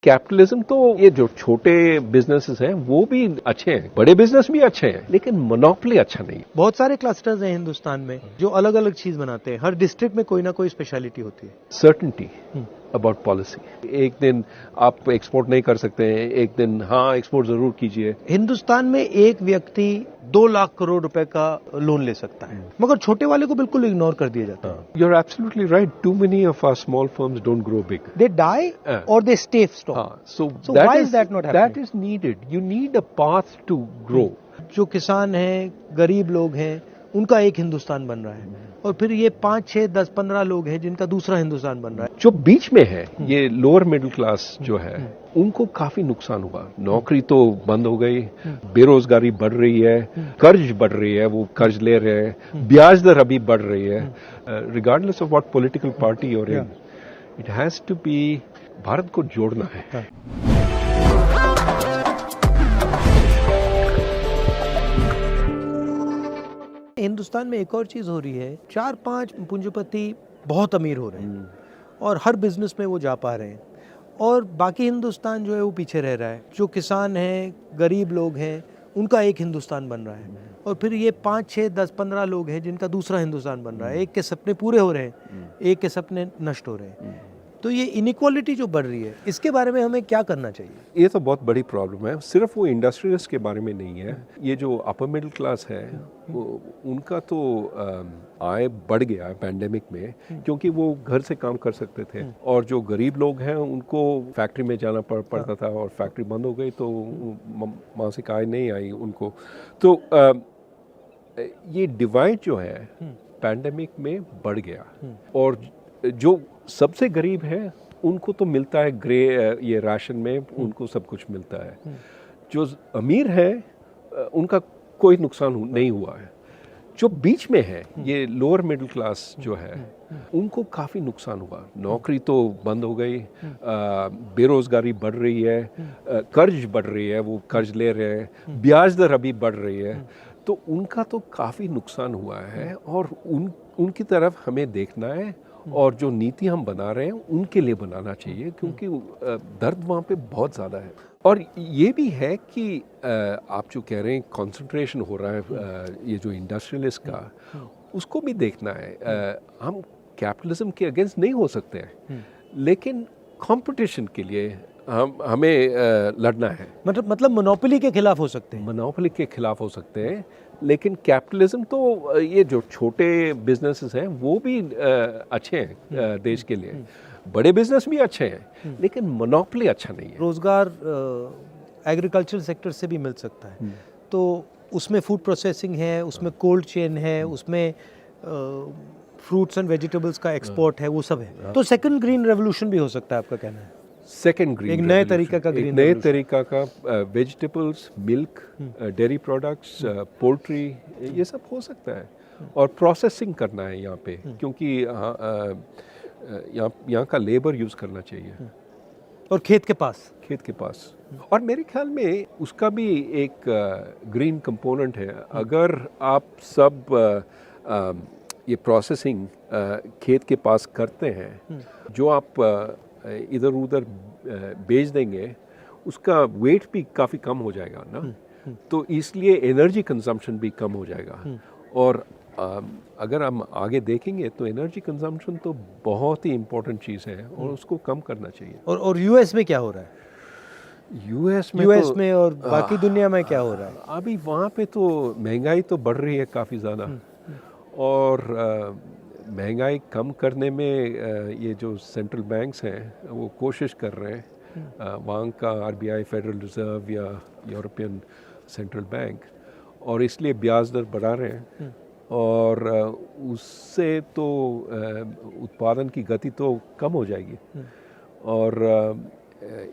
Capitalism तो ये जो छोटे बिजनेसेस हैं वो भी अच्छे हैं, बड़े बिजनेस भी अच्छे हैं, लेकिन मोनोपोली अच्छा नहीं है। बहुत सारे क्लस्टर्स हैं हिंदुस्तान में जो अलग अलग चीज बनाते हैं। हर डिस्ट्रिक्ट में कोई ना कोई स्पेशलिटी होती है। Certainty about policy. एक दिन आप एक्सपोर्ट नहीं कर सकते हैं, एक दिन हाँ एक्सपोर्ट जरूर कीजिए। हिंदुस्तान में एक व्यक्ति 2 लाख करोड़ रुपए का लोन ले सकता है, मगर छोटे वाले को बिल्कुल इग्नोर कर दिया जाता है। You are absolutely right. Too many of our small firms don't grow big. They die or they stay stop. So why is that not happening? that is needed. You need a path to grow. जो किसान हैं, गरीब लोग हैं, उनका एक हिंदुस्तान बन रहा है, और फिर ये 5, 6, 10, 15 लोग हैं जिनका दूसरा हिंदुस्तान बन रहा है। जो बीच में है, ये लोअर मिडिल क्लास जो है, उनको काफी नुकसान हुआ। नौकरी तो बंद हो गई, बेरोजगारी बढ़ रही है, कर्ज बढ़ रही है, वो कर्ज ले रहे हैं, ब्याज दर अभी बढ़ रही है। Regardless of what political party और it has to be, Bharat को जोड़ना है। हिंदुस्तान में एक और चीज हो रही है, 4-5 पूंजीपति बहुत अमीर हो रहे हैं और हर बिजनेस में वो जा पा रहे हैं, और बाकी हिंदुस्तान जो है वो पीछे रह रहा है। जो किसान हैं, गरीब लोग हैं, उनका एक हिंदुस्तान बन रहा है, और फिर ये 5, 6, 10, 15 लोग हैं जिनका दूसरा हिंदुस्तान बन रहा है। एक के सपने पूरे हो रहे हैं, एक के सपने नष्ट हो रहे हैं। तो ये इनइक्वालिटी जो बढ़ रही है, इसके बारे में हमें क्या करना चाहिए? ये तो बहुत बड़ी प्रॉब्लम है। सिर्फ वो इंडस्ट्रियलिस्ट के बारे में नहीं है, ये जो अपर मिडिल क्लास है उनका तो आय बढ़ गया है पैंडेमिक में, क्योंकि वो घर से काम कर सकते थे। और जो गरीब लोग हैं उनको फैक्ट्री में जाना पड़ता था, और फैक्ट्री बंद हो गई तो मासिक आय नहीं आई उनको। तो ये डिवाइड जो है पैंडेमिक में बढ़ गया, और जो सबसे गरीब है उनको तो मिलता है ग्रे, ये राशन में उनको सब कुछ मिलता है। जो अमीर है उनका कोई नुकसान नहीं हुआ है। जो बीच में है, ये लोअर मिडिल क्लास जो है, उनको काफ़ी नुकसान हुआ। नौकरी तो बंद हो गई, बेरोजगारी बढ़ रही है, कर्ज बढ़ रही है, वो कर्ज ले रहे हैं, ब्याज दर अभी बढ़ रही है। तो उनका तो काफ़ी नुकसान हुआ है, और उनकी तरफ हमें देखना है, और जो नीति हम बना रहे हैं उनके लिए बनाना चाहिए, क्योंकि दर्द वहाँ पे बहुत ज़्यादा है। और ये भी है कि आप जो कह रहे हैं कंसंट्रेशन हो रहा है, ये जो इंडस्ट्रियलिस्ट का, उसको भी देखना है। हम कैपिटलिज्म के अगेंस्ट नहीं हो सकते हैं, लेकिन कंपटीशन के लिए हमें लड़ना है। मतलब मोनोपोली के खिलाफ हो सकते हैं। मोनोपोली के खिलाफ हो सकते हैं, लेकिन कैपिटलिज्म तो ये जो छोटे बिजनेसेस हैं वो भी अच्छे हैं देश के लिए। बड़े बिजनेस भी अच्छे हैं, लेकिन मोनोपोली अच्छा नहीं है। रोजगार एग्रीकल्चर सेक्टर से भी मिल सकता है, तो उसमें फूड प्रोसेसिंग है, उसमें कोल्ड चेन है, उसमें फ्रूट्स एंड वेजिटेबल्स का एक्सपोर्ट है, वो सब है। तो सेकंड ग्रीन रेवोल्यूशन भी हो सकता है, आपका कहना है? सेकेंड ग्रीन, एक नए तरीका का ग्रीन, नए तरीका का vegetables, milk, dairy products, poultry, ये सब हो सकता है। और प्रोसेसिंग करना है यहाँ पे, क्योंकि यहाँ का लेबर यूज़ करना चाहिए। और खेत के पास। और मेरे ख्याल में उसका भी एक ग्रीन कंपोनेंट है। अगर आप सब ये प्रोसेसिंग खेत के पास करते हैं, जो आप इधर उधर बेच देंगे, उसका वेट भी काफ़ी कम हो जाएगा ना, तो इसलिए एनर्जी कंजम्पशन भी कम हो जाएगा। और अगर हम आगे देखेंगे तो एनर्जी कंजम्पशन तो बहुत ही इम्पोर्टेंट चीज़ है, और उसको कम करना चाहिए। और यूएस में क्या हो रहा है? यूएस में और बाकी दुनिया में क्या हो रहा है? अभी वहाँ पे तो महंगाई तो बढ़ रही है काफ़ी ज़्यादा, और महंगाई कम करने में ये जो सेंट्रल बैंक्स हैं वो कोशिश कर रहे हैं, वहाँ का आरबीआई, फेडरल रिजर्व या यूरोपियन सेंट्रल बैंक, और इसलिए ब्याज दर बढ़ा रहे हैं। और उससे तो उत्पादन की गति तो कम हो जाएगी। और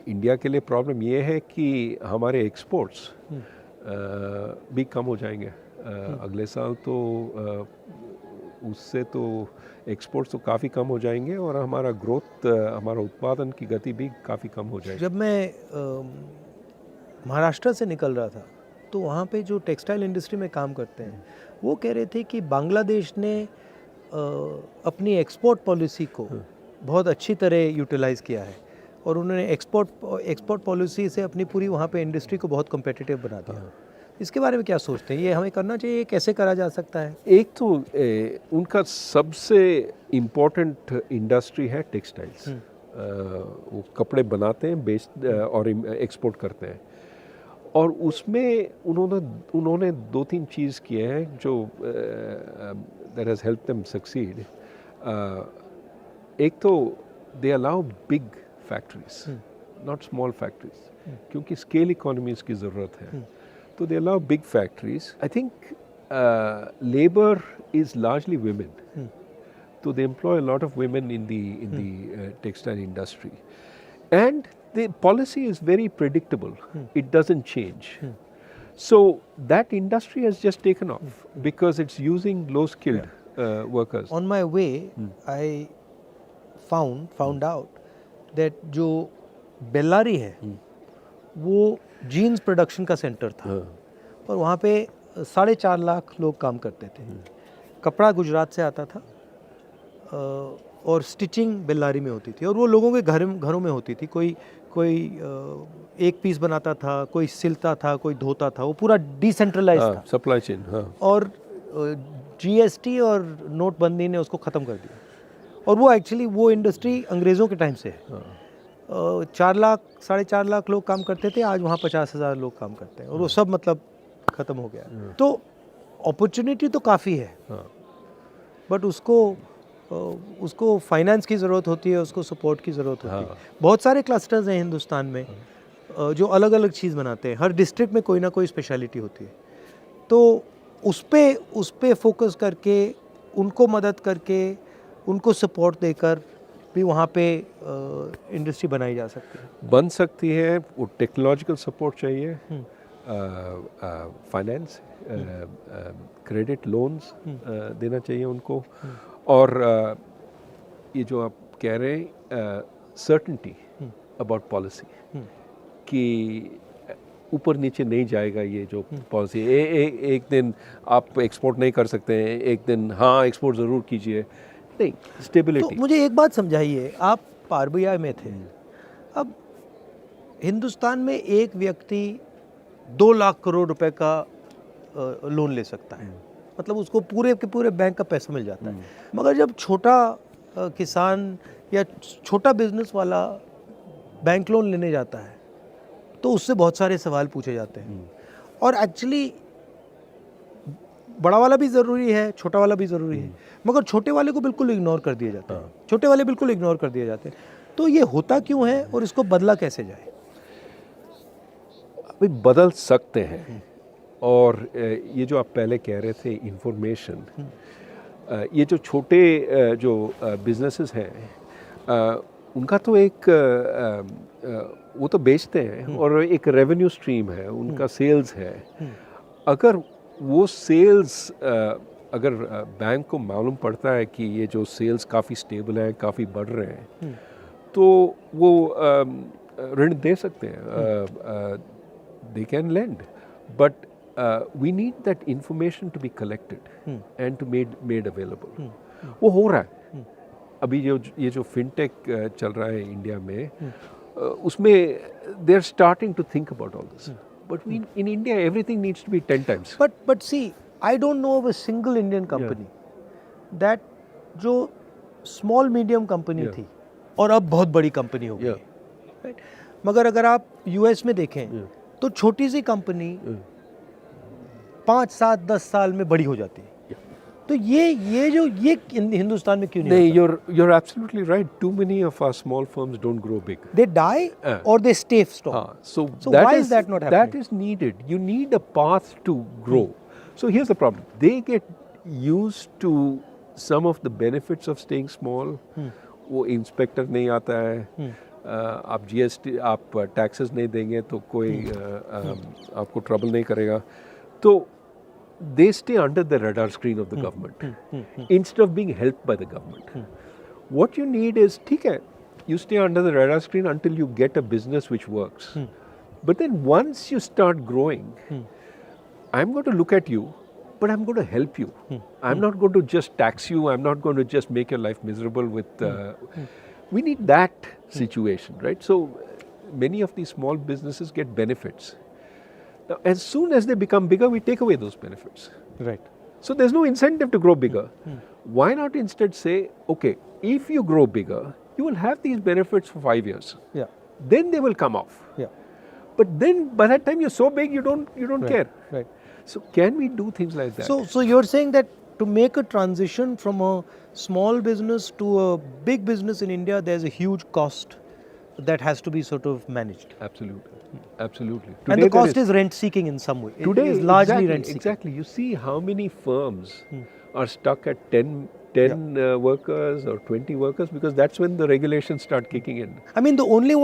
इंडिया के लिए प्रॉब्लम ये है कि हमारे एक्सपोर्ट्स भी कम हो जाएंगे अगले साल। तो उससे तो एक्सपोर्ट्स तो काफ़ी कम हो जाएंगे, और हमारा ग्रोथ, हमारा उत्पादन की गति भी काफ़ी कम हो जाएगी। जब मैं महाराष्ट्र से निकल रहा था, तो वहाँ पे जो टेक्सटाइल इंडस्ट्री में काम करते हैं, वो कह रहे थे कि बांग्लादेश ने अपनी एक्सपोर्ट पॉलिसी को बहुत अच्छी तरह यूटिलाइज़ किया है, और उन्होंने एक्सपोर्ट पॉलिसी से अपनी पूरी वहाँ पे इंडस्ट्री को बहुत कम्पिटिटिव बना दिया। इसके बारे में क्या सोचते हैं, ये हमें करना चाहिए, कैसे करा जा सकता है? एक तो उनका सबसे इम्पोर्टेंट इंडस्ट्री है टेक्सटाइल्स। वो कपड़े बनाते हैं, और एक्सपोर्ट करते हैं, और उसमें उन्होंने 2-3 चीज़ किए हैं जो that has help them succeed. एक तो they allow big factories, not small factories, क्योंकि स्केल इकोनॉमीज की ज़रूरत है, तो they allow big factories. I think labour is largely women, so they employ a lot of women in the textile industry, and the policy is very predictable. It doesn't change. So that industry has just taken off because it's using low skilled workers. On my way, I found out that जो बेल्लारी है वो jeans production का centre था, पर वहाँ पे 4.5 लाख लोग काम करते थे। कपड़ा गुजरात से आता था और स्टिचिंग बेल्लारी में होती थी, और वो लोगों के घरों में होती थी। कोई एक पीस बनाता था, कोई सिलता था, कोई धोता था, वो पूरा डिसेंट्रलाइज था, सप्लाई चेन। और जीएसटी और नोटबंदी ने उसको ख़त्म कर दिया, और वो एक्चुअली वो इंडस्ट्री अंग्रेज़ों के टाइम से है। 4.5 लाख लोग काम करते थे, आज वहाँ 50,000 लोग काम करते हैं, और वो सब मतलब ख़त्म हो गया। तो अपॉर्चुनिटी तो काफ़ी है, बट उसको फाइनेंस की ज़रूरत होती है, उसको सपोर्ट की ज़रूरत होती है। बहुत सारे क्लस्टर्स हैं हिंदुस्तान में जो अलग अलग चीज़ बनाते हैं, हर डिस्ट्रिक्ट में कोई ना कोई स्पेशलिटी होती है, तो उस पे फोकस करके, उनको मदद करके, उनको सपोर्ट देकर भी वहाँ पे इंडस्ट्री बनाई जा सकती है, बन सकती है। वो टेक्नोलॉजिकल सपोर्ट चाहिए, फाइनेंस, क्रेडिट लोन्स देना चाहिए उनको, और ये जो आप कह रहे हैं सर्टेनिटी अबाउट पॉलिसी, कि ऊपर नीचे नहीं जाएगा ये जो पॉलिसी। एक दिन आप एक्सपोर्ट नहीं कर सकते हैं, एक दिन हाँ एक्सपोर्ट ज़रूर कीजिए, नहीं, स्टेबिलिटी। तो मुझे एक बात समझाइए, आप आरबीआई में थे, अब हिंदुस्तान में एक व्यक्ति 2 लाख करोड़ रुपए का लोन ले सकता है, मतलब उसको पूरे के पूरे बैंक का पैसा मिल जाता है। मगर जब छोटा किसान या छोटा बिजनेस वाला बैंक लोन लेने जाता है तो उससे बहुत सारे सवाल पूछे जाते हैं, और एक्चुअली बड़ा वाला भी ज़रूरी है, छोटा वाला भी ज़रूरी है, मगर छोटे वाले को बिल्कुल इग्नोर कर दिया जाता है, छोटे वाले बिल्कुल इग्नोर कर दिए जाते हैं। तो ये होता क्यों है, और इसको बदला कैसे जाए? अभी बदल सकते हैं, और ये जो आप पहले कह रहे थे इंफॉर्मेशन, ये जो छोटे जो बिजनेसेस हैं, उनका तो वो तो बेचते हैं, और एक रेवेन्यू स्ट्रीम है, उनका सेल्स है। अगर वो सेल्स अगर बैंक को मालूम पड़ता है कि ये जो सेल्स काफ़ी स्टेबल हैं, काफ़ी बढ़ रहे हैं, तो वो ऋण दे सकते हैं, they can lend, but we need that information to be collected and to made available. वो हो रहा है अभी। ये जो फिनटेक चल रहा है इंडिया में, उसमें they are starting to think about all this. But in India everything needs to be 10 times. But see, I don't know of a single Indian company that जो small medium company थी और अब बहुत बड़ी company हो गई, right? मगर अगर आप यूएस में देखें तो छोटी सी कंपनी 5, 7, 10 साल में बड़ी हो जाती है। तो ये हिंदुस्तान में क्यों नहीं होता? You're absolutely right. Too many of our small firms don't grow big. They die or they stay strong. So why is that not happening? That is needed. You need a path to grow. So here's the problem. They get used to some of the benefits of staying small. वो inspector नहीं आता है, आप GST, आप taxes नहीं देंगे तो कोई आपको ट्रबल नहीं करेगा, तो they stay under the radar screen of the government instead of being helped by the government. What you need is, ठीक है, you stay under the radar screen until you get a business which works. But then once you start growing, I'm going to look at you, but I'm going to help you. I'm not going to just tax you. I'm not going to just make your life miserable with We need that situation, right? So many of these small businesses get benefits. Now, as soon as they become bigger, we take away those benefits. Right. So there's no incentive to grow bigger. Why not instead say, okay, if you grow bigger, you will have these benefits for 5 years. Yeah. Then they will come off. Yeah. But then by that time you're so big you don't Right. care. Right. So can we do things like that? So you're saying that to make a transition from a small business to a big business in India, there's a huge cost that has to be sort of managed. Absolutely. Absolutely. And Today the there cost is rent seeking in some way. Today it is largely exactly, rent seeking. Exactly. You see how many firms are stuck at 10 workers or 20 workers because that's when the regulations start kicking in. I mean, the only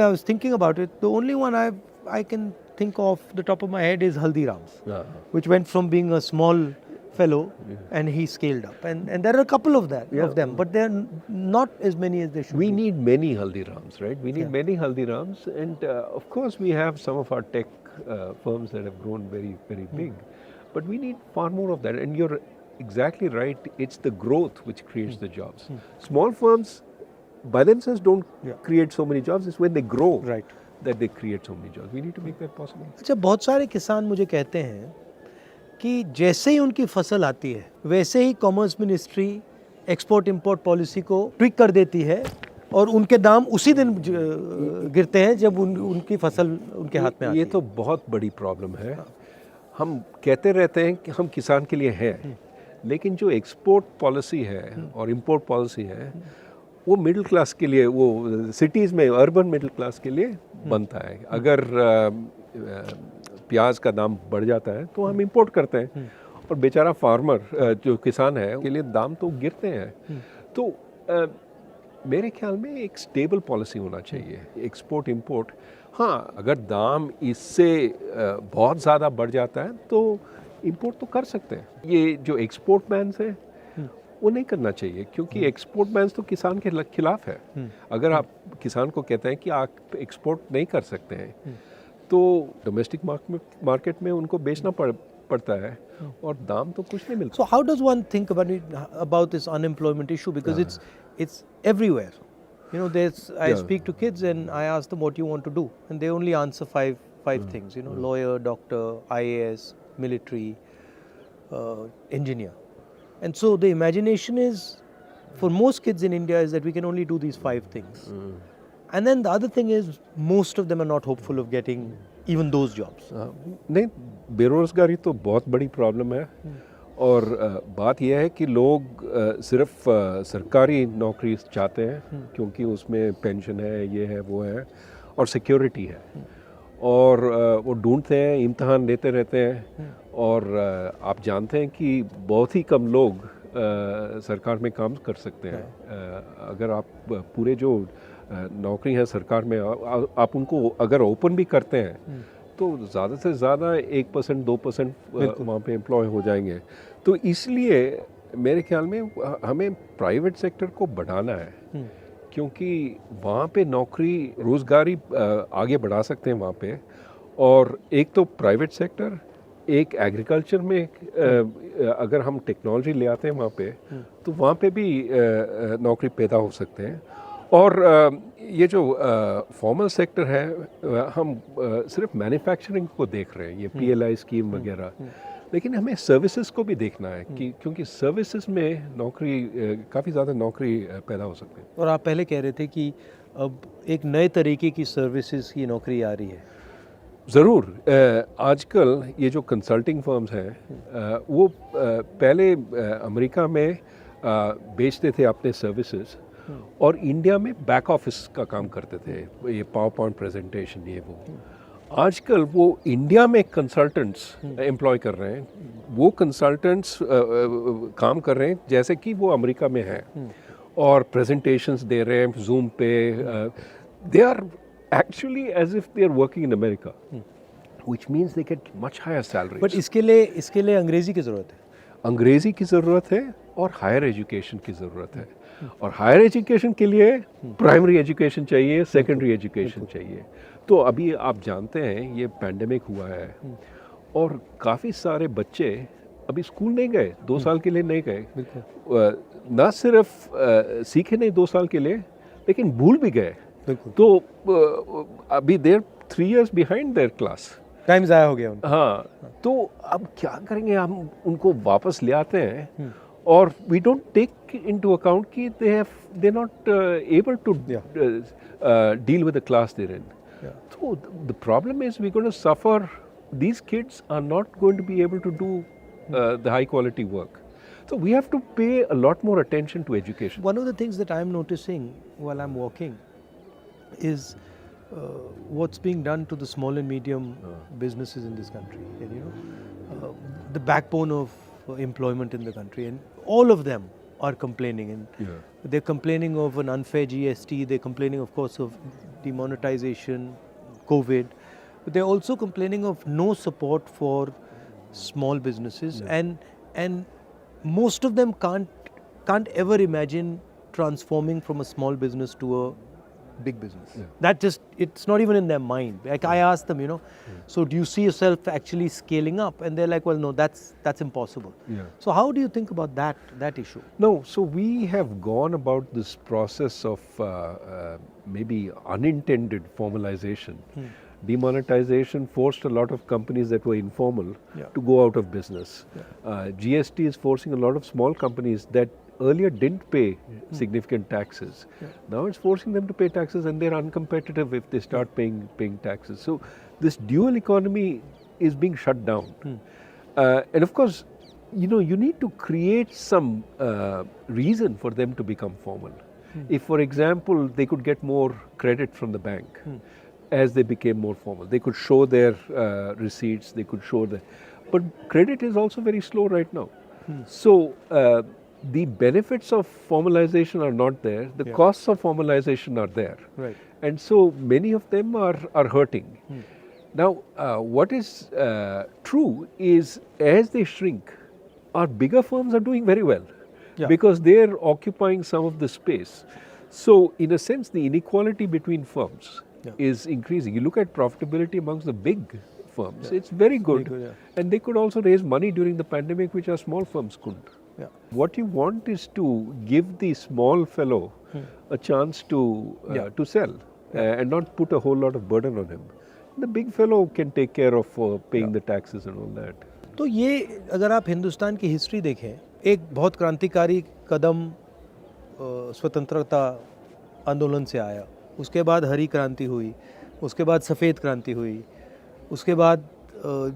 I was thinking about it, the only one I can think of the top of my head is Haldiram's, which went from being a small fellow and he scaled up. And there are a couple of them, but they're not as many as they should We be. need many Haldirams, right? We need many Haldirams, and of course we have some of our tech firms that have grown very, very big, but we need far more of that. And you're exactly right. It's the growth which creates the jobs. Small firms, by themselves, don't create so many jobs. It's when they grow Right. that they create so many jobs. We need to make that possible. अच्छा, बहुत सारे किसान मुझे कहते हैं कि जैसे ही उनकी फसल आती है वैसे ही commerce ministry export import policy को ट्विक कर देती है और उनके दाम उसी दिन गिरते हैं जब उनकी फसल उनके हाथ में आती ये है। तो बहुत बड़ी प्रॉब्लम है। हम कहते रहते हैं कि हम किसान के लिए हैं, लेकिन जो एक्सपोर्ट पॉलिसी है और इंपोर्ट पॉलिसी है वो मिडिल क्लास के लिए, वो सिटीज़ में अर्बन मिडिल क्लास के लिए बनता है। अगर प्याज का दाम बढ़ जाता है तो हम इंपोर्ट करते हैं और बेचारा फार्मर जो किसान है के लिए दाम तो गिरते हैं। तो मेरे ख्याल में एक स्टेबल पॉलिसी होना चाहिए एक्सपोर्ट इंपोर्ट। हाँ, अगर दाम इससे बहुत ज़्यादा बढ़ जाता है तो इंपोर्ट तो कर सकते हैं। ये जो एक्सपोर्ट बैन्स हैं वो नहीं करना चाहिए, क्योंकि एक्सपोर्ट बैन्स तो किसान के खिलाफ है। अगर आप किसान को कहते हैं कि आप एक्सपोर्ट नहीं कर सकते हैं तो डोमेस्टिक मार्केट में उनको बेचना पड़ता है और दाम तो कुछ नहीं मिलता। So how does one think about this unemployment issue, because it's everywhere. You know, I speak to kids and I ask them what you want to do, and they only answer five things. You know, lawyer, doctor, IAS, military, engineer. And so the imagination is, for most kids in India, is that we can only do these 5 things. And then the other thing is, most of them are not hopeful of getting even those jobs. नहीं, बेरोज़गारी तो बहुत बड़ी problem है और बात यह है कि लोग सिर्फ सरकारी नौकरी चाहते हैं क्योंकि उसमें पेंशन है, ये है, वो है और सिक्योरिटी है, और वो ढूंढते हैं, इम्तहान देते रहते हैं और आप जानते हैं कि बहुत ही कम लोग सरकार में काम कर सकते हैं। अगर आप पूरे जो नौकरी है सरकार में आप उनको अगर ओपन भी करते हैं तो ज़्यादा से ज़्यादा 1% 2% वहाँ पे एम्प्लॉय हो जाएंगे। तो इसलिए मेरे ख्याल में हमें प्राइवेट सेक्टर को बढ़ाना है, क्योंकि वहाँ पे नौकरी रोज़गारी आगे बढ़ा सकते हैं वहाँ पे। और एक तो प्राइवेट सेक्टर, एक एग्रीकल्चर में अगर हम टेक्नोलॉजी ले आते हैं वहाँ पे तो वहाँ पे भी नौकरी पैदा हो सकते हैं। और ये जो फॉर्मल सेक्टर है हम सिर्फ मैन्युफैक्चरिंग को देख रहे हैं, ये PLI स्कीम वगैरह, लेकिन हमें सर्विसेज को भी देखना है कि क्योंकि सर्विसेज में नौकरी काफ़ी ज़्यादा नौकरी पैदा हो सकती है। और आप पहले कह रहे थे कि अब एक नए तरीके की सर्विसेज की नौकरी आ रही है। ज़रूर। आजकल ये जो कंसल्टिंग फर्म्स हैं वो पहले अमेरिका में बेचते थे अपने सर्विसेज और इंडिया में बैक ऑफिस का काम करते थे, ये पावर पॉइंट प्रेजेंटेशन, ये वो। आजकल वो इंडिया में कंसल्टेंट्स एम्प्लॉय कर रहे हैं, वो कंसल्टेंट्स काम कर रहे हैं जैसे कि वो अमेरिका में हैं और प्रेजेंटेशंस दे रहे हैं जूम पे। They are actually as if they are working in America, which means they get much higher salaries. But इसके लिए अंग्रेजी की ज़रूरत है। अंग्रेजी की ज़रूरत है और हायर एजुकेशन की ज़रूरत है, और हायर एजुकेशन के लिए प्राइमरी एजुकेशन चाहिए, सेकेंडरी एजुकेशन चाहिए। तो अभी आप जानते हैं ये पैंडेमिक हुआ है और काफ़ी सारे बच्चे अभी स्कूल नहीं गए, 2 साल के लिए नहीं गए, बिल्कुल ना सिर्फ सीखे नहीं 2 साल के लिए, लेकिन भूल भी गए। बिल्कुल तो अभी देर 3 years behind there class. Time ज़ाया हो गया उनका। हाँ, तो अब क्या करेंगे, हम उनको वापस ले आते हैं और we don't take into account कि they not able to deal with the class there in. So the problem is we're going to suffer. These kids are not going to be able to do the high quality work. So we have to pay a lot more attention to education. One of the things that I'm noticing while I'm walking is what's being done to the small and medium businesses in this country. And, you know, the backbone of employment in the country, and all of them are complaining. And they're complaining of an unfair GST. They're complaining, of course, of demonetization, COVID. But they're also complaining of no support for small businesses, and most of them can't ever imagine transforming from a small business to a big business. That just, it's not even in their mind. Like I asked them, you know, so do you see yourself actually scaling up? And they're like, well, no, that's impossible. So how do you think about that issue? No, so we have gone about this process of maybe unintended formalization. Demonetization forced a lot of companies that were informal to go out of business. GST is forcing a lot of small companies that earlier didn't pay significant taxes. Now it's forcing them to pay taxes, and they're uncompetitive if they start paying taxes. So this dual economy is being shut down. And of course, you know, you need to create some reason for them to become formal. If, for example, they could get more credit from the bank as they became more formal, they could show their receipts, they could show but credit is also very slow right now. So the benefits of formalization are not there, the costs of formalization are there. Right. And so many of them are hurting. Now, what is true is as they shrink, our bigger firms are doing very well because they're occupying some of the space. So in a sense, the inequality between firms is increasing. You look at profitability amongst the big firms, it's very good. And they could also raise money during the pandemic, which our small firms couldn't. What you want is to give the small fellow a chance to sell and not put a whole lot of burden on him. The big fellow can take care of paying the taxes and all that. तो ये अगर आप हिंदुस्तान की history देखें, एक बहुत क्रांतिकारी कदम स्वतंत्रता आंदोलन से आया, उसके बाद हरी क्रांति हुई, उसके बाद सफ़ेद क्रांति हुई, उसके बाद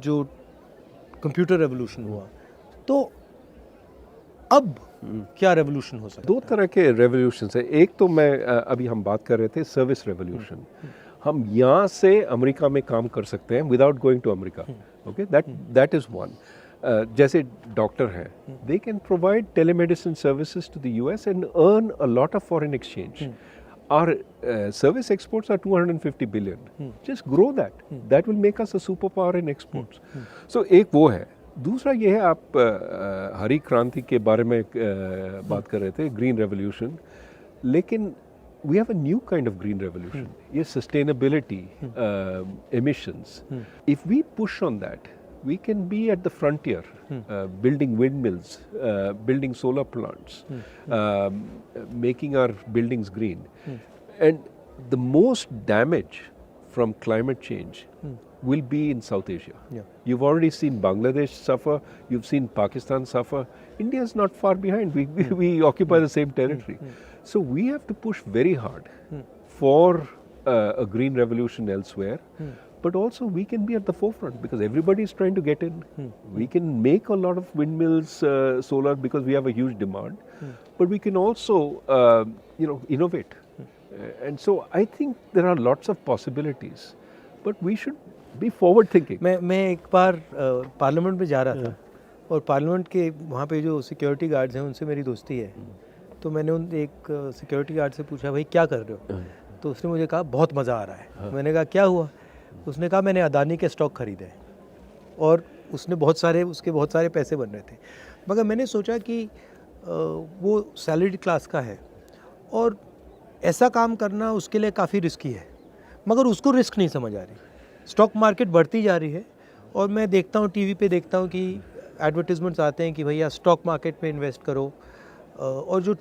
जो कंप्यूटर रेवोल्यूशन हुआ, तो अब क्या रेवोल्यूशन हो सकता है? 2 तरह के रेवोल्यूशन है। एक तो मैं अभी हम बात कर रहे थे सर्विस रेवोल्यूशन। हम यहाँ से अमेरिका में काम कर सकते हैं without going to America. Okay, that is one. जैसे डॉक्टर हैं, they can provide telemedicine services to the US and earn a lot of foreign exchange. Our service exports are 250 billion. Just grow that. That will make us a superpower in exports. So एक वो है। दूसरा ये है, आप हरी क्रांति के बारे में बात कर रहे थे, ग्रीन रेवोल्यूशन, लेकिन we have a new kind of green revolution. ये sustainability, emissions. If we push on that, we can be at the frontier, building windmills, building solar plants, making our buildings green. And the most damage from climate change will be in South Asia. You've already seen Bangladesh suffer, you've seen Pakistan suffer. India is not far behind. We occupy the same territory. So we have to push very hard for a green revolution elsewhere. But also we can be at the forefront because everybody is trying to get in. We can make a lot of windmills, solar, because we have a huge demand. But we can also, innovate. And so I think there are lots of possibilities. But we should be forward thinking. मैं एक बार parliament में जा रहा था और parliament के वहाँ पे जो सिक्योरिटी गार्ड्स हैं उनसे मेरी दोस्ती है। तो मैंने उन एक सिक्योरिटी गार्ड से पूछा, भाई क्या कर रहे हो? तो उसने मुझे कहा बहुत मज़ा आ रहा है। मैंने कहा क्या हुआ? उसने कहा मैंने अदानी के स्टॉक खरीदे और उसके बहुत सारे पैसे बन रहे थे। मगर मैंने सोचा कि वो सैलरीड क्लास का है और ऐसा काम करना उसके लिए काफ़ी रिस्की है, मगर उसको रिस्क नहीं समझ आ रही। स्टॉक मार्केट बढ़ती जा रही है और मैं देखता हूँ, टीवी पे देखता हूँ कि एडवर्टीजमेंट्स आते हैं कि भैया स्टॉक मार्केट में इन्वेस्ट करो, और जो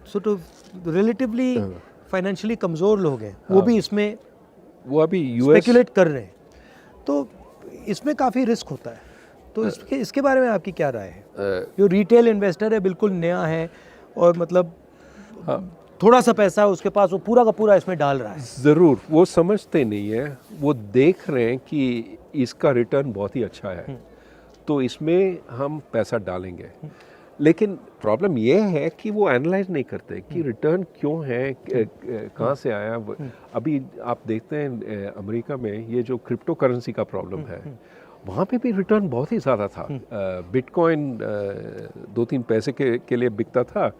sort of रिलेटिवली फाइनेंशियली कमज़ोर लोग हैं वो भी इसमें वो अभी यूएस स्पेकुलेट कर रहे हैं, तो इसमें काफ़ी रिस्क होता है। तो इसके बारे में आपकी क्या राय है? जो रिटेल इन्वेस्टर है, बिल्कुल नया है और मतलब थोड़ा सा पैसा है उसके पास, वो पूरा का पूरा इसमें डाल रहा है। ज़रूर, वो समझते नहीं है, वो देख रहे हैं कि इसका रिटर्न बहुत ही अच्छा है तो इसमें हम पैसा डालेंगे, लेकिन प्रॉब्लम ये है कि वो एनालाइज नहीं करते कि रिटर्न क्यों है, कहाँ से आया। अभी आप देखते हैं अमेरिका में ये जो क्रिप्टो करेंसी का प्रॉब्लम है, वहाँ पे भी रिटर्न बहुत ही ज़्यादा था। बिटकॉइन 2-3 पैसे के लिए बिकता था,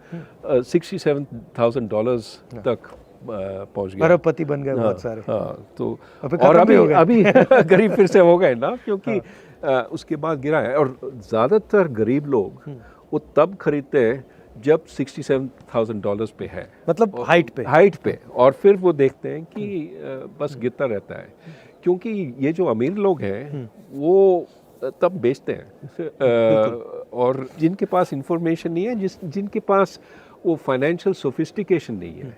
$67,000 तक पहुँच गया, अरबपति बन गए बहुत सारे। हाँ, तो और अभी गरीब फिर से हो गए ना, क्योंकि उसके बाद गिरा है। और ज़्यादातर गरीब लोग वो तब खरीदते हैं जब $67,000 पे है, मतलब हाइट पे, और फिर वो देखते हैं कि बस गिरता रहता है, क्योंकि ये जो अमीर लोग हैं वो तब बेचते हैं, और जिनके पास इंफॉर्मेशन नहीं है, जिनके पास वो फाइनेंशियल सोफिस्टिकेशन नहीं है,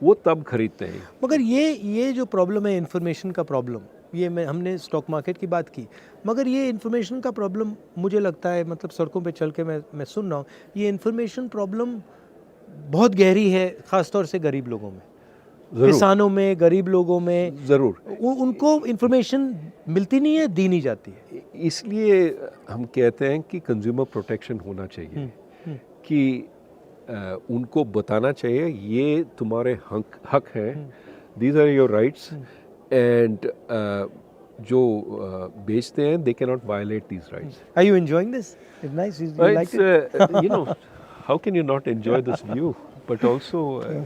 वो तब खरीदते हैं। मगर ये जो प्रॉब्लम है, इंफॉर्मेशन का प्रॉब्लम, ये हमने स्टॉक मार्केट की बात की, मगर ये इन्फॉर्मेशन का प्रॉब्लम मुझे लगता है, मतलब सड़कों पे चल के मैं सुन रहा हूँ, ये इन्फॉर्मेशन प्रॉब्लम बहुत गहरी है, ख़ास तौर से गरीब लोगों में, किसानों में, गरीब लोगों में। ज़रूर, उनको इन्फॉर्मेशन मिलती नहीं है, दी नहीं जाती है। इसलिए हम कहते हैं कि कंज्यूमर प्रोटेक्शन होना चाहिए, कि उनको बताना चाहिए ये तुम्हारे हक हैं, these are your rights, and जो बेचते हैं they cannot violate these rights. Are you enjoying this? It's nice. You like it? You know, how can you not enjoy this view? But also,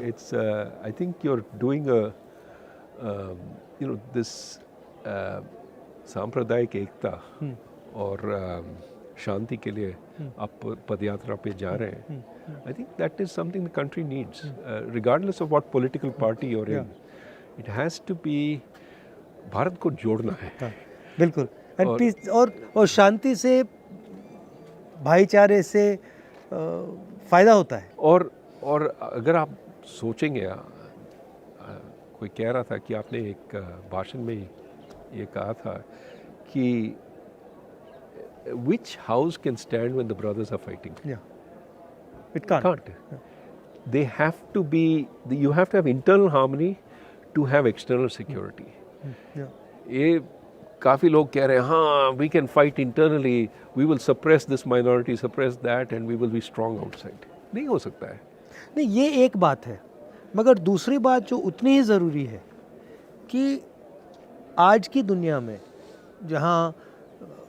it's I think you're doing this सांप्रदायिक एकता और शांति के लिए आप पदयात्रा पे जा रहे हैं। I think that is something the country needs, regardless of what political party you're in. It has to be, Bharat को जोड़ना है। बिल्कुल, और शांति से, भाईचारे से फ़ायदा होता है। और अगर आप सोचेंगे, कोई कह रहा था कि आपने एक भाषण में ये कहा था कि which house can stand when the brothers are fighting? Yeah, it can't. They have to be, you have to have internal harmony to have external security. ये काफ़ी लोग कह रहे हैं, हाँ, we can fight internally, we will suppress this minority, suppress that, and we will be strong outside. नहीं हो सकता है। नहीं, ये एक बात है, मगर दूसरी बात जो उतनी ही ज़रूरी है कि आज की दुनिया में जहाँ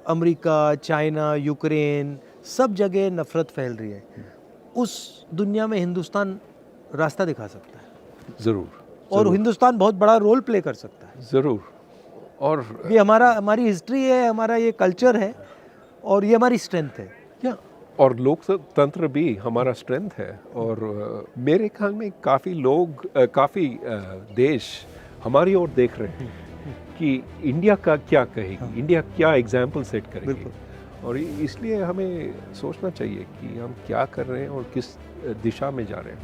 अमेरिका, चाइना, यूक्रेन, सब जगह नफ़रत फैल रही है, उस दुनिया में हिंदुस्तान रास्ता दिखा सकता है। ज़रूर, और हिंदुस्तान बहुत बड़ा रोल प्ले कर सकता है। ज़रूर, और ये हमारी हिस्ट्री है, हमारा ये कल्चर है, और ये हमारी स्ट्रेंथ है। या और लोकतंत्र भी हमारा स्ट्रेंथ है। और मेरे ख्याल में काफ़ी लोग, काफ़ी देश हमारी ओर देख रहे हैं कि इंडिया का क्या कहेगी, इंडिया क्या एग्जाम्पल सेट करेगी। और इसलिए हमें सोचना चाहिए कि हम क्या कर रहे हैं और किस दिशा में जा रहे हैं।